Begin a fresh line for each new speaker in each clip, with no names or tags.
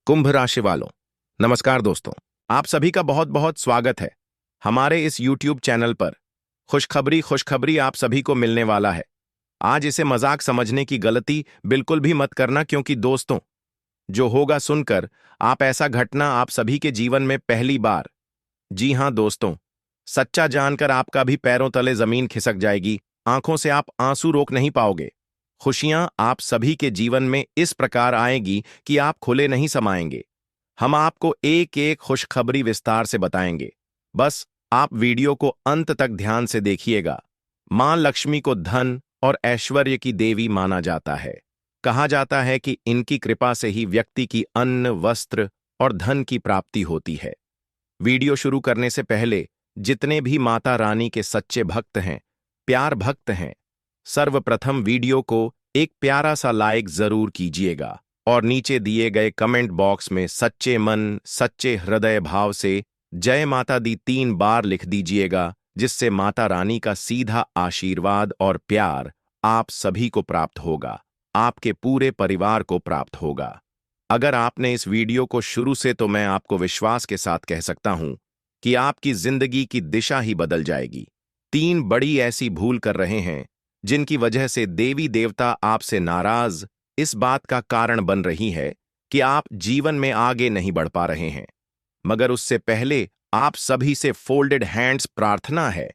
कुंभ राशि वालों, नमस्कार दोस्तों। आप सभी का बहुत बहुत स्वागत है हमारे इस YouTube चैनल पर। खुशखबरी आप सभी को मिलने वाला है। आज इसे मजाक समझने की गलती बिल्कुल भी मत करना, क्योंकि दोस्तों, जो होगा सुनकर आप ऐसा घटना आप सभी के जीवन में पहली बार। जी हां दोस्तों, सच्चा जानकर आपका भी पैरों तले जमीन खिसक जाएगी, आंखों से आप आंसू रोक नहीं पाओगे। खुशियां आप सभी के जीवन में इस प्रकार आएगी कि आप खुले नहीं समाएंगे। हम आपको एक एक खुशखबरी विस्तार से बताएंगे। बस आप वीडियो को अंत तक ध्यान से देखिएगा। मां लक्ष्मी को धन और ऐश्वर्य की देवी माना जाता है। कहा जाता है कि इनकी कृपा से ही व्यक्ति की अन्न, वस्त्र और धन की प्राप्ति होती है। वीडियो शुरू करने से पहले जितने भी माता रानी के सच्चे भक्त हैं, प्यार भक्त हैं, सर्वप्रथम वीडियो को एक प्यारा सा लाइक जरूर कीजिएगा और नीचे दिए गए कमेंट बॉक्स में सच्चे मन, सच्चे हृदय भाव से जय माता दी 3 बार लिख दीजिएगा, जिससे माता रानी का सीधा आशीर्वाद और प्यार आप सभी को प्राप्त होगा, आपके पूरे परिवार को प्राप्त होगा। अगर आपने इस वीडियो को शुरू से, तो मैं आपको विश्वास के साथ कह सकता हूं कि आपकी जिंदगी की दिशा ही बदल जाएगी। 3 बड़ी ऐसी भूल कर रहे हैं जिनकी वजह से देवी देवता आपसे नाराज इस बात का कारण बन रही है कि आप जीवन में आगे नहीं बढ़ पा रहे हैं। मगर उससे पहले आप सभी से फोल्डेड हैंड्स प्रार्थना है।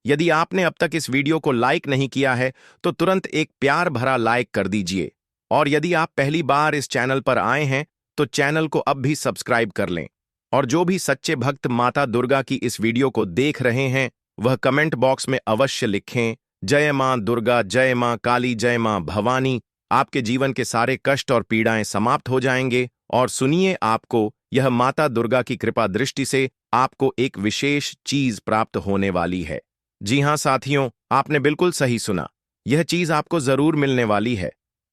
यदि आपने अब तक इस वीडियो को लाइक नहीं किया है तो तुरंत एक प्यार भरा लाइक कर दीजिए, और यदि आप पहली बार इस चैनल पर आए हैं तो चैनल को अब भी सब्सक्राइब कर लें। और जो भी सच्चे भक्त माता दुर्गा की इस वीडियो को देख रहे हैं, वह कमेंट बॉक्स में अवश्य लिखें, जय मां दुर्गा, जय मां काली, जय मां भवानी। आपके जीवन के सारे कष्ट और पीड़ाएं समाप्त हो जाएंगे। और सुनिए, आपको यह माता दुर्गा की कृपा दृष्टि से आपको एक विशेष चीज प्राप्त होने वाली है। जी हां साथियों, आपने बिल्कुल सही सुना। यह चीज आपको जरूर मिलने वाली है,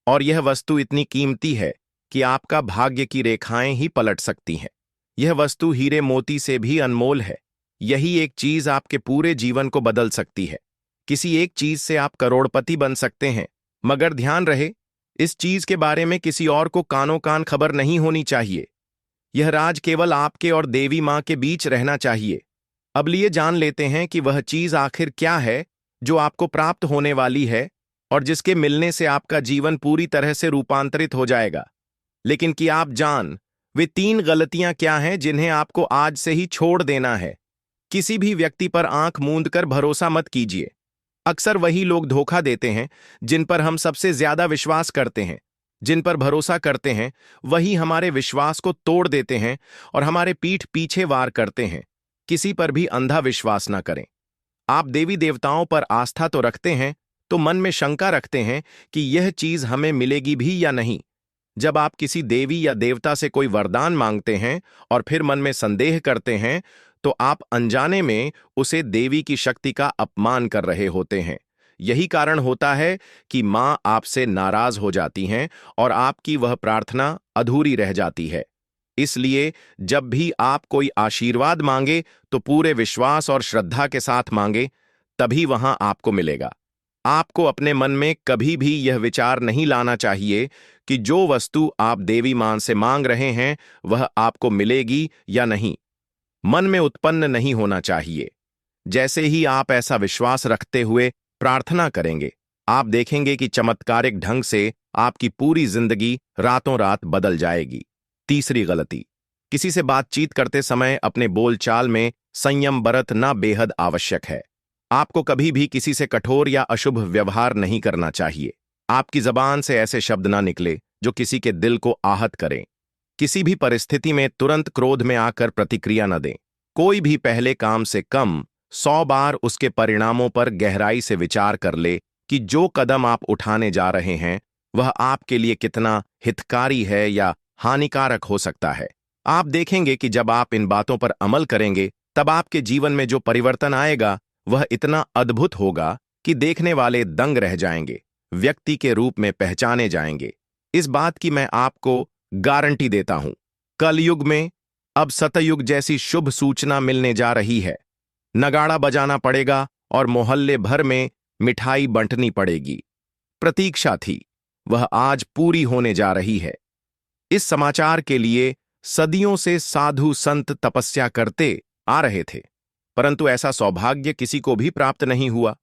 और यह वस्तु इतनी कीमती है कि आपका भाग्य की रेखाएं ही पलट सकती हैं। यह वस्तु हीरे मोती से भी अनमोल है। यही एक चीज आपके पूरे जीवन को बदल सकती है। किसी एक चीज से आप करोड़पति बन सकते हैं, मगर ध्यान रहे, इस चीज के बारे में किसी और को कानो कान खबर नहीं होनी चाहिए। यह राज केवल आपके और देवी मां के बीच रहना चाहिए। अब लिए जान लेते हैं कि वह चीज आखिर क्या है जो आपको प्राप्त होने वाली है, और जिसके मिलने से आपका जीवन पूरी तरह से रूपांतरित हो जाएगा। लेकिन कि आप जान वे 3 गलतियां क्या हैं जिन्हें आपको आज से ही छोड़ देना है। किसी भी व्यक्ति पर आंख मूंद कर भरोसा मत कीजिए। अक्सर वही लोग धोखा देते हैं जिन पर हम सबसे ज्यादा विश्वास करते हैं। जिन पर भरोसा करते हैं वही हमारे विश्वास को तोड़ देते हैं और हमारे पीठ पीछे वार करते हैं। किसी पर भी अंधा विश्वास ना करें। आप देवी देवताओं पर आस्था तो रखते हैं, तो मन में शंका रखते हैं कि यह चीज हमें मिलेगी भी या नहीं। जब आप किसी देवी या देवता से कोई वरदान मांगते हैं और फिर मन में संदेह करते हैं, तो आप अनजाने में उसे देवी की शक्ति का अपमान कर रहे होते हैं। यही कारण होता है कि मां आपसे नाराज हो जाती हैं और आपकी वह प्रार्थना अधूरी रह जाती है। इसलिए जब भी आप कोई आशीर्वाद मांगे तो पूरे विश्वास और श्रद्धा के साथ मांगे, तभी वहां आपको मिलेगा। आपको अपने मन में कभी भी यह विचार नहीं लाना चाहिए कि जो वस्तु आप देवी मां से मांग रहे हैं वह आपको मिलेगी या नहीं। मन में उत्पन्न नहीं होना चाहिए। जैसे ही आप ऐसा विश्वास रखते हुए प्रार्थना करेंगे, आप देखेंगे कि चमत्कारिक ढंग से आपकी पूरी जिंदगी रातों रात बदल जाएगी। तीसरी गलती, किसी से बातचीत करते समय अपने बोलचाल में संयम बरतना बेहद आवश्यक है। आपको कभी भी किसी से कठोर या अशुभ व्यवहार नहीं करना चाहिए। आपकी जबान से ऐसे शब्द ना निकले जो किसी के दिल को आहत करें। किसी भी परिस्थिति में तुरंत क्रोध में आकर प्रतिक्रिया न दें। कोई भी पहले काम से कम 100 बार उसके परिणामों पर गहराई से विचार कर ले कि जो कदम आप उठाने जा रहे हैं वह आपके लिए कितना हितकारी है या हानिकारक हो सकता है। आप देखेंगे कि जब आप इन बातों पर अमल करेंगे, तब आपके जीवन में जो परिवर्तन आएगा वह इतना अद्भुत होगा कि देखने वाले दंग रह जाएंगे, व्यक्ति के रूप में पहचाने जाएंगे। इस बात की मैं आपको गारंटी देता हूं। कलयुग में अब सतयुग जैसी शुभ सूचना मिलने जा रही है। नगाड़ा बजाना पड़ेगा और मोहल्ले भर में मिठाई बंटनी पड़ेगी। प्रतीक्षा थी, वह आज पूरी होने जा रही है। इस समाचार के लिए सदियों से साधु संत तपस्या करते आ रहे थे, परंतु ऐसा सौभाग्य किसी को भी प्राप्त नहीं हुआ।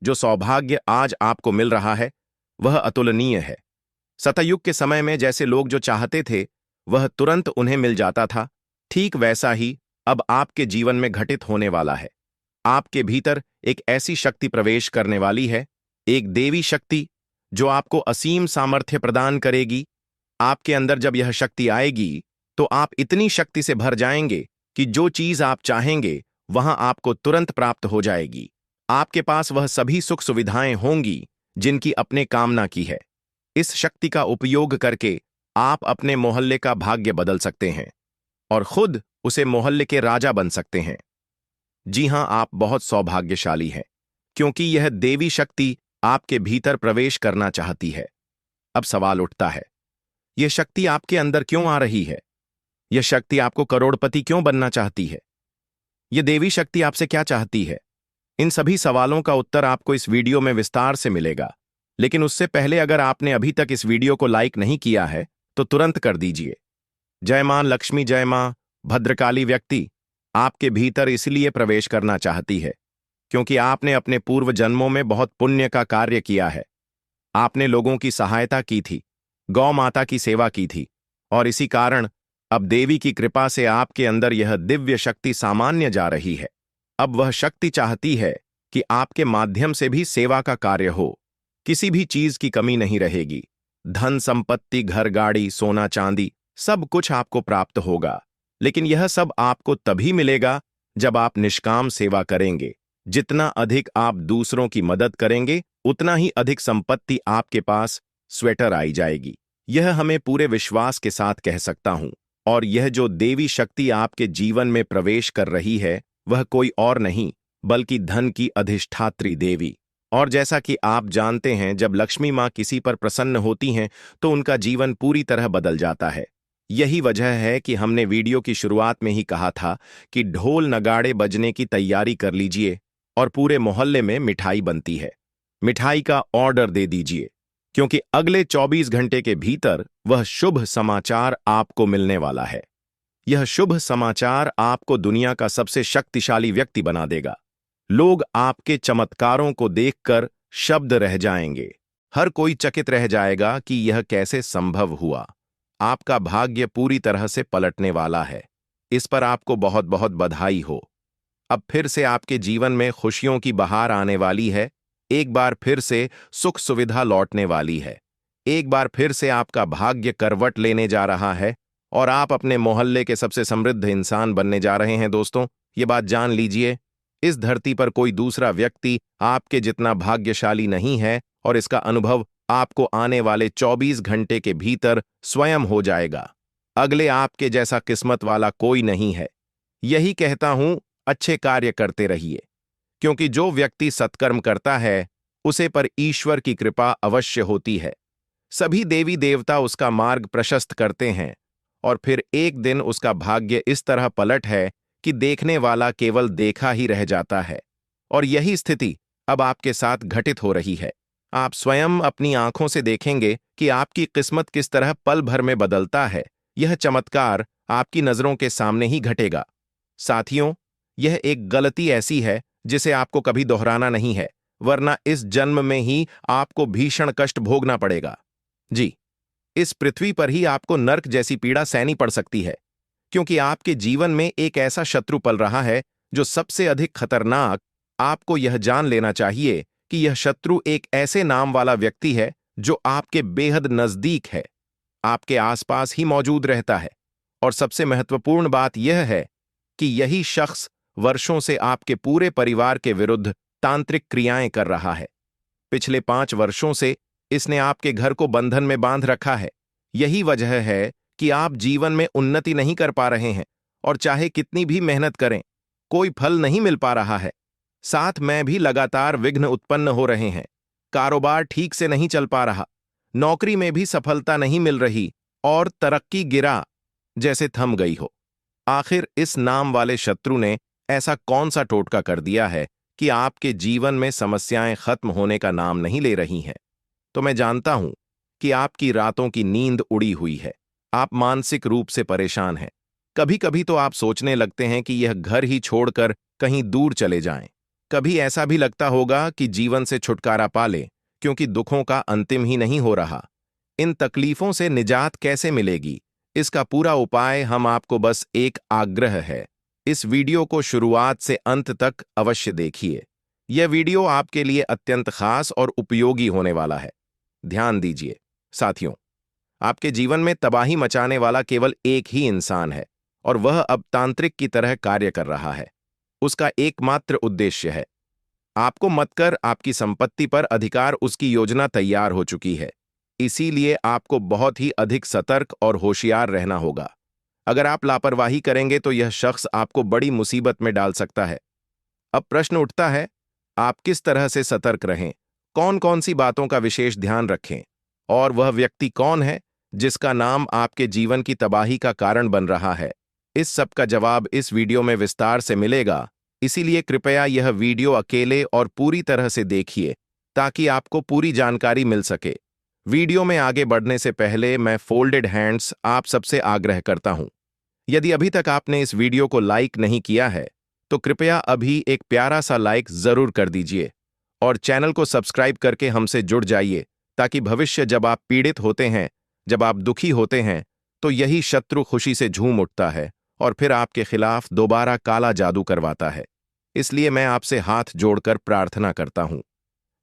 जो सौभाग्य आज आपको मिल रहा है वह अतुलनीय है। सतयुग के समय में जैसे लोग जो चाहते थे वह तुरंत उन्हें मिल जाता था, ठीक वैसा ही अब आपके जीवन में घटित होने वाला है। आपके भीतर एक ऐसी शक्ति प्रवेश करने वाली है, एक देवी शक्ति जो आपको असीम सामर्थ्य प्रदान करेगी। आपके अंदर जब यह शक्ति आएगी तो आप इतनी शक्ति से भर जाएंगे कि जो चीज आप चाहेंगे वहां आपको तुरंत प्राप्त हो जाएगी। आपके पास वह सभी सुख सुविधाएं होंगी जिनकी अपने कामना की है। इस शक्ति का उपयोग करके आप अपने मोहल्ले का भाग्य बदल सकते हैं और खुद उसे मोहल्ले के राजा बन सकते हैं। जी हां, आप बहुत सौभाग्यशाली हैं, क्योंकि यह देवी शक्ति आपके भीतर प्रवेश करना चाहती है। अब सवाल उठता है, यह शक्ति आपके अंदर क्यों आ रही है? यह शक्ति आपको करोड़पति क्यों बनना चाहती है? यह देवी शक्ति आपसे क्या चाहती है? इन सभी सवालों का उत्तर आपको इस वीडियो में विस्तार से मिलेगा। लेकिन उससे पहले अगर आपने अभी तक इस वीडियो को लाइक नहीं किया है तो तुरंत कर दीजिए। जय मां लक्ष्मी, जय मां भद्रकाली व्यक्ति आपके भीतर इसलिए प्रवेश करना चाहती है क्योंकि आपने अपने पूर्व जन्मों में बहुत पुण्य का कार्य किया है। आपने लोगों की सहायता की थी, गौ माता की सेवा की थी, और इसी कारण अब देवी की कृपा से आपके अंदर यह दिव्य शक्ति सामान्य जा रही है। अब वह शक्ति चाहती है कि आपके माध्यम से भी सेवा का कार्य हो। किसी भी चीज की कमी नहीं रहेगी। धन संपत्ति, घर गाड़ी, सोना चांदी सब कुछ आपको प्राप्त होगा। लेकिन यह सब आपको तभी मिलेगा जब आप निष्काम सेवा करेंगे। जितना अधिक आप दूसरों की मदद करेंगे उतना ही अधिक संपत्ति आपके पास स्वेटर आई जाएगी। यह हमें पूरे विश्वास के साथ कह सकता हूं। और यह जो देवी शक्ति आपके जीवन में प्रवेश कर रही है वह कोई और नहीं बल्कि धन की अधिष्ठात्री देवी। और जैसा कि आप जानते हैं, जब लक्ष्मी माँ किसी पर प्रसन्न होती हैं तो उनका जीवन पूरी तरह बदल जाता है। यही वजह है कि हमने वीडियो की शुरुआत में ही कहा था कि ढोल नगाड़े बजने की तैयारी कर लीजिए और पूरे मोहल्ले में मिठाई बनती है। मिठाई का ऑर्डर दे दीजिए, क्योंकि अगले 24 घंटे के भीतर वह शुभ समाचार आपको मिलने वाला है। यह शुभ समाचार आपको दुनिया का सबसे शक्तिशाली व्यक्ति बना देगा। लोग आपके चमत्कारों को देखकर शब्द रह जाएंगे। हर कोई चकित रह जाएगा कि यह कैसे संभव हुआ। आपका भाग्य पूरी तरह से पलटने वाला है। इस पर आपको बहुत बहुत बधाई हो। अब फिर से आपके जीवन में खुशियों की बहार आने वाली है। एक बार फिर से सुख सुविधा लौटने वाली है। एक बार फिर से आपका भाग्य करवट लेने जा रहा है और आप अपने मोहल्ले के सबसे समृद्ध इंसान बनने जा रहे हैं। दोस्तों, ये बात जान लीजिए, इस धरती पर कोई दूसरा व्यक्ति आपके जितना भाग्यशाली नहीं है और इसका अनुभव आपको आने वाले 24 घंटे के भीतर स्वयं हो जाएगा। अगले आपके जैसा किस्मत वाला कोई नहीं है। यही कहता हूं, अच्छे कार्य करते रहिए, क्योंकि जो व्यक्ति सत्कर्म करता है उसे पर ईश्वर की कृपा अवश्य होती है। सभी देवी देवता उसका मार्ग प्रशस्त करते हैं और फिर एक दिन उसका भाग्य इस तरह पलट है कि देखने वाला केवल देखा ही रह जाता है। और यही स्थिति अब आपके साथ घटित हो रही है। आप स्वयं अपनी आंखों से देखेंगे कि आपकी किस्मत किस तरह पल भर में बदलता है। यह चमत्कार आपकी नजरों के सामने ही घटेगा। साथियों, यह एक गलती ऐसी है जिसे आपको कभी दोहराना नहीं है, वरना इस जन्म में ही आपको भीषण कष्ट भोगना पड़ेगा। जी, इस पृथ्वी पर ही आपको नर्क जैसी पीड़ा सहनी पड़ सकती है, क्योंकि आपके जीवन में एक ऐसा शत्रु पल रहा है जो सबसे अधिक खतरनाक। आपको यह जान लेना चाहिए कि यह शत्रु एक ऐसे नाम वाला व्यक्ति है जो आपके बेहद नजदीक है, आपके आसपास ही मौजूद रहता है। और सबसे महत्वपूर्ण बात यह है कि यही शख्स वर्षों से आपके पूरे परिवार के विरुद्ध तांत्रिक क्रियाएं कर रहा है। पिछले 5 वर्षों से इसने आपके घर को बंधन में बांध रखा है। यही वजह है कि आप जीवन में उन्नति नहीं कर पा रहे हैं और चाहे कितनी भी मेहनत करें कोई फल नहीं मिल पा रहा है। साथ में भी लगातार विघ्न उत्पन्न हो रहे हैं। कारोबार ठीक से नहीं चल पा रहा, नौकरी में भी सफलता नहीं मिल रही और तरक्की गिरा जैसे थम गई हो। आखिर इस नाम वाले शत्रु ने ऐसा कौन सा टोटका कर दिया है कि आपके जीवन में समस्याएं खत्म होने का नाम नहीं ले रही हैं? तो मैं जानता हूं कि आपकी रातों की नींद उड़ी हुई है। आप मानसिक रूप से परेशान हैं। कभी कभी तो आप सोचने लगते हैं कि यह घर ही छोड़कर कहीं दूर चले जाएं। कभी ऐसा भी लगता होगा कि जीवन से छुटकारा पा लें, क्योंकि दुखों का अंतिम ही नहीं हो रहा। इन तकलीफों से निजात कैसे मिलेगी, इसका पूरा उपाय हम आपको बस एक आग्रह है। इस वीडियो को शुरुआत से अंत तक अवश्य देखिए। यह वीडियो आपके लिए अत्यंत खास और उपयोगी होने वाला है। ध्यान दीजिए साथियों, आपके जीवन में तबाही मचाने वाला केवल एक ही इंसान है, और वह अब तांत्रिक की तरह कार्य कर रहा है। उसका एकमात्र उद्देश्य है आपको मत कर आपकी संपत्ति पर अधिकार। उसकी योजना तैयार हो चुकी है, इसीलिए आपको बहुत ही अधिक सतर्क और होशियार रहना होगा। अगर आप लापरवाही करेंगे तो यह शख्स आपको बड़ी मुसीबत में डाल सकता है। अब प्रश्न उठता है, आप किस तरह से सतर्क रहें, कौन कौन सी बातों का विशेष ध्यान रखें, और वह व्यक्ति कौन है जिसका नाम आपके जीवन की तबाही का कारण बन रहा है। इस सब का जवाब इस वीडियो में विस्तार से मिलेगा, इसीलिए कृपया यह वीडियो अकेले और पूरी तरह से देखिए ताकि आपको पूरी जानकारी मिल सके। वीडियो में आगे बढ़ने से पहले मैं फोल्डेड हैंड्स आप सबसे आग्रह करता हूं, यदि अभी तक आपने इस वीडियो को लाइक नहीं किया है तो कृपया अभी एक प्यारा सा लाइक जरूर कर दीजिए, और चैनल को सब्सक्राइब करके हमसे जुड़ जाइए, ताकि भविष्य जब आप पीड़ित होते हैं, जब आप दुखी होते हैं, तो यही शत्रु खुशी से झूम उठता है और फिर आपके खिलाफ दोबारा काला जादू करवाता है। इसलिए मैं आपसे हाथ जोड़कर प्रार्थना करता हूं,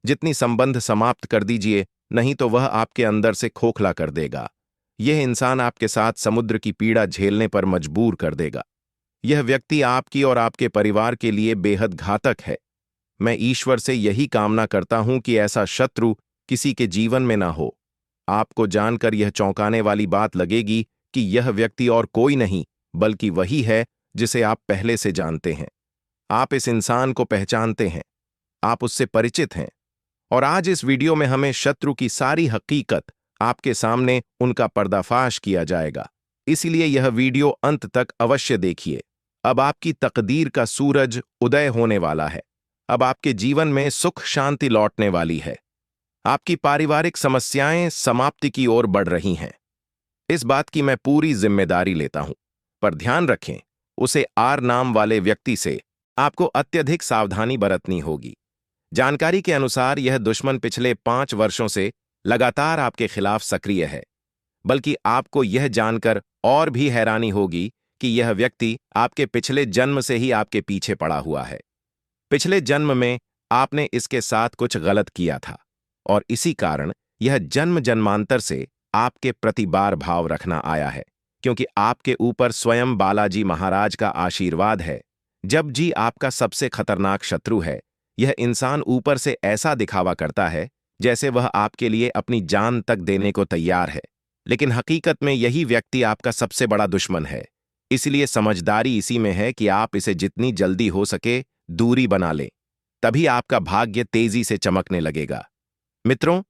जितनी संबंध समाप्त कर दीजिए, नहीं तो वह आपके अंदर से खोखला कर देगा। यह इंसान आपके साथ समुद्र की पीड़ा झेलने पर मजबूर कर देगा। यह व्यक्ति आपकी और आपके परिवार के लिए बेहद घातक है। मैं ईश्वर से यही कामना करता हूं कि ऐसा शत्रु किसी के जीवन में ना हो। आपको जानकर यह चौंकाने वाली बात लगेगी कि यह व्यक्ति और कोई नहीं बल्कि वही है जिसे आप पहले से जानते हैं। आप इस इंसान को पहचानते हैं, आप उससे परिचित हैं, और आज इस वीडियो में हमें शत्रु की सारी हकीकत आपके सामने उनका पर्दाफाश किया जाएगा। इसलिए यह वीडियो अंत तक अवश्य देखिए। अब आपकी तकदीर का सूरज उदय होने वाला है। अब आपके जीवन में सुख शांति लौटने वाली है। आपकी पारिवारिक समस्याएं समाप्ति की ओर बढ़ रही हैं। इस बात की मैं पूरी जिम्मेदारी लेता हूं, पर ध्यान रखें, उसे आर नाम वाले व्यक्ति से आपको अत्यधिक सावधानी बरतनी होगी। जानकारी के अनुसार यह दुश्मन पिछले 5 वर्षों से लगातार आपके खिलाफ सक्रिय है। बल्कि आपको यह जानकर और भी हैरानी होगी कि यह व्यक्ति आपके पिछले जन्म से ही आपके पीछे पड़ा हुआ है। पिछले जन्म में आपने इसके साथ कुछ गलत किया था, और इसी कारण यह जन्म जन्मांतर से आपके प्रति बार भाव रखना आया है, क्योंकि आपके ऊपर स्वयं बालाजी महाराज का आशीर्वाद है। जब जी आपका सबसे खतरनाक शत्रु है, यह इंसान ऊपर से ऐसा दिखावा करता है जैसे वह आपके लिए अपनी जान तक देने को तैयार है, लेकिन हकीकत में यही व्यक्ति आपका सबसे बड़ा दुश्मन है। इसलिए समझदारी इसी में है कि आप इसे जितनी जल्दी हो सके दूरी बना लें, तभी आपका भाग्य तेजी से चमकने लगेगा। मित्रों,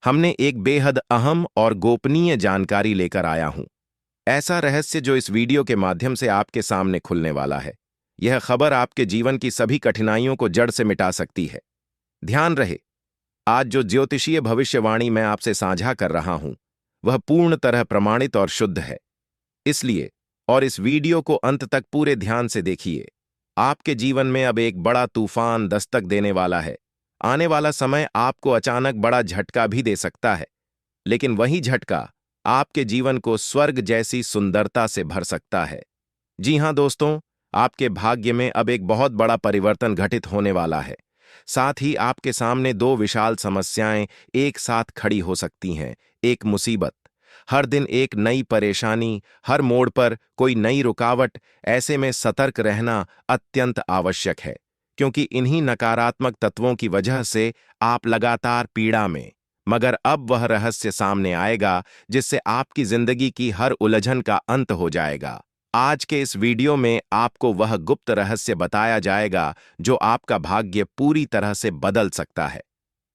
हमने एक बेहद अहम और गोपनीय जानकारी लेकर आया हूं, ऐसा रहस्य जो इस वीडियो के माध्यम से आपके सामने खुलने वाला है। यह खबर आपके जीवन की सभी कठिनाइयों को जड़ से मिटा सकती है। ध्यान रहे, आज जो ज्योतिषीय भविष्यवाणी मैं आपसे साझा कर रहा हूं, वह पूर्ण तरह प्रमाणित और शुद्ध है। इसलिए और इस वीडियो को अंत तक पूरे ध्यान से देखिए। आपके जीवन में अब एक बड़ा तूफान दस्तक देने वाला है। आने वाला समय आपको अचानक बड़ा झटका भी दे सकता है, लेकिन वही झटका आपके जीवन को स्वर्ग जैसी सुंदरता से भर सकता है। जी हां दोस्तों, आपके भाग्य में अब एक बहुत बड़ा परिवर्तन घटित होने वाला है। साथ ही आपके सामने 2 विशाल समस्याएं एक साथ खड़ी हो सकती हैं। एक मुसीबत, हर दिन एक नई परेशानी, हर मोड़ पर कोई नई रुकावट। ऐसे में सतर्क रहना अत्यंत आवश्यक है, क्योंकि इन्हीं नकारात्मक तत्वों की वजह से आप लगातार पीड़ा में। मगर अब वह रहस्य सामने आएगा जिससे आपकी जिंदगी की हर उलझन का अंत हो जाएगा। आज के इस वीडियो में आपको वह गुप्त रहस्य बताया जाएगा जो आपका भाग्य पूरी तरह से बदल सकता है।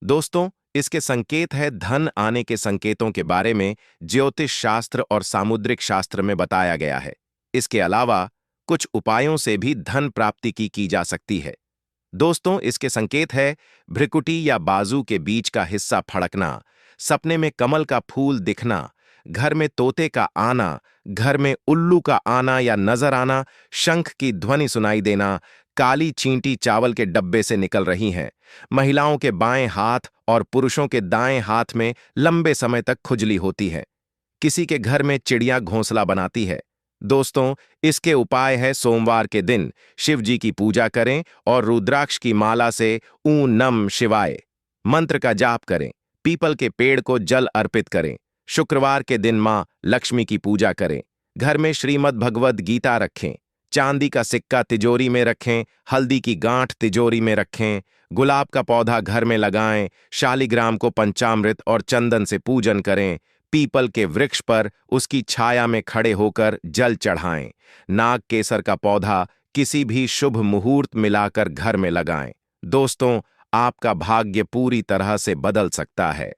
दोस्तों, इसके संकेत है धन आने के संकेतों के बारे में ज्योतिष शास्त्र और सामुद्रिक शास्त्र में बताया गया है। इसके अलावा कुछ उपायों से भी धन प्राप्ति की जा सकती है। दोस्तों, इसके संकेत है भ्रिकुटी या बाजू के बीच का हिस्सा फड़कना, सपने में कमल का फूल दिखना, घर में तोते का आना, घर में उल्लू का आना या नजर आना, शंख की ध्वनि सुनाई देना, काली चींटी चावल के डब्बे से निकल रही हैं, महिलाओं के बाएं हाथ और पुरुषों के दाएं हाथ में लंबे समय तक खुजली होती है, किसी के घर में चिड़िया घोंसला बनाती है। दोस्तों, इसके उपाय है सोमवार के दिन शिव जी की पूजा करें और रुद्राक्ष की माला से ऊं नम शिवाय मंत्र का जाप करें, पीपल के पेड़ को जल अर्पित करें, शुक्रवार के दिन मां लक्ष्मी की पूजा करें, घर में श्रीमद् भगवद गीता रखें, चांदी का सिक्का तिजोरी में रखें, हल्दी की गांठ तिजोरी में रखें, गुलाब का पौधा घर में लगाएं, शालिग्राम को पंचामृत और चंदन से पूजन करें, पीपल के वृक्ष पर उसकी छाया में खड़े होकर जल चढ़ाएं, नाग केसर का पौधा किसी भी शुभ मुहूर्त मिलाकर घर में लगाएं। दोस्तों, आपका भाग्य पूरी तरह से बदल सकता है।